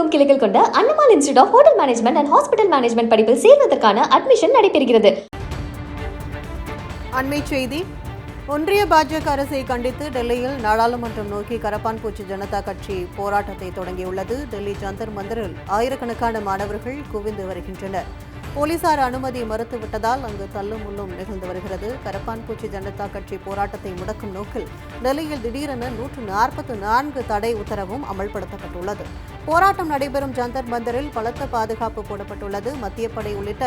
தமிழகமெங்கும் கிளைகள் கொண்ட Annamal institute of hotel management and hospital management படிப்பில் சேர்வதற்கான அட்மிஷன் நடைபெறுகிறது. அண்மை செய்தி. ஒன்றிய பாஜக அரசை கண்டித்து டெல்லியில் நாடாளுமன்றம் நோக்கி கரப்பான்பூச்சி ஜனதா கட்சி போராட்டத்தை தொடங்கியுள்ளது. டெல்லி ஜந்தர் மந்தரில் ஆயிரக்கணக்கான மாணவர்கள் குவிந்து வருகின்றனர். போலீசார் அனுமதி மறுத்துவிட்டதால் அங்கு தள்ளும் முள்ளும் நிகழ்ந்து வருகிறது. கரப்பான்பூச்சி ஜனதா கட்சி போராட்டத்தை முடக்கும் நோக்கில் டெல்லியில் திடீரென 144 தடை உத்தரவும் அமல்படுத்தப்பட்டுள்ளது. போராட்டம் நடைபெறும் ஜந்தர் மந்தரில் பலத்த பாதுகாப்பு போடப்பட்டுள்ளது. மத்திய படை உள்ளிட்ட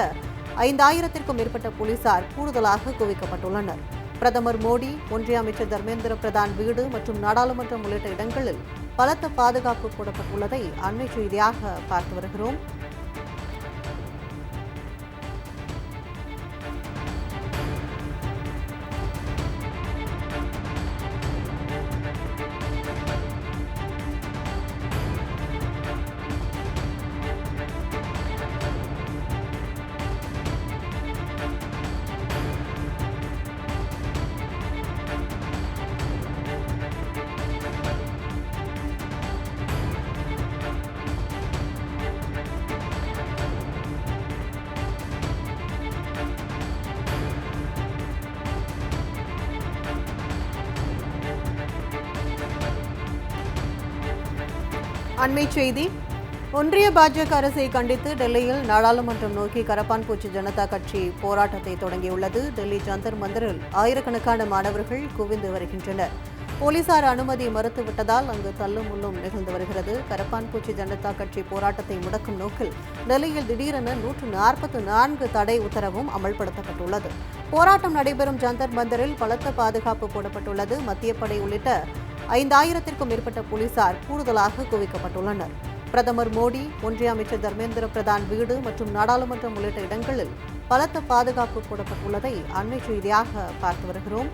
5000த்திற்கும் மேற்பட்ட போலீசார் கூடுதலாக குவிக்கப்பட்டுள்ளனர். பிரதமர் மோடி, ஒன்றிய அமைச்சர் தர்மேந்திர பிரதான் வீடு மற்றும் நாடாளுமன்றம் உள்ளிட்ட இடங்களில் பலத்த பாதுகாப்பு போடப்பட்டுள்ளதை அண்மை செய்தியாக பார்த்து வருகிறோம். அண்மை செய்தி. ஒன்றிய பாஜக அரசை கண்டித்து டெல்லியில் நாடாளுமன்றம் நோக்கி கரப்பான்பூச்சி ஜனதா கட்சி போராட்டத்தை தொடங்கியுள்ளது. டெல்லி ஜந்தர் மந்தரில் ஆயிரக்கணக்கான மாணவர்கள் குவிந்து வருகின்றனர். போலீசார் அனுமதி மறுத்துவிட்டதால் அங்கு தள்ளும் முள்ளும் நிகழ்ந்து வருகிறது. கரப்பான்பூச்சி ஜனதா கட்சி போராட்டத்தை முடக்கும் நோக்கில் டெல்லியில் திடீரென 144 தடை உத்தரவும் அமல்படுத்தப்பட்டுள்ளது. போராட்டம் நடைபெறும் ஜந்தர் மந்தரில் பலத்த பாதுகாப்பு போடப்பட்டுள்ளது. மத்திய படை உள்ளிட்ட 5000த்திற்கும் மேற்பட்ட போலீசார் கூடுதலாக குவிக்கப்பட்டுள்ளனர். பிரதமர் மோடி, ஒன்றிய அமைச்சர் தர்மேந்திர பிரதான் வீடு மற்றும் நாடாளுமன்றம் உள்ளிட்ட இடங்களில் பலத்த பாதுகாப்பு போடப்பட்டுள்ளதை அண்மை செய்தியாக பார்த்து வருகிறோம்.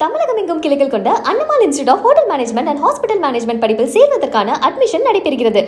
தமிழகமெங்கும் கிளைகள் கொண்ட Annamal institute of hotel management and hospital management படிப்பில் சேர்வதற்கான அட்மிஷன் நடைபெறுகிறது.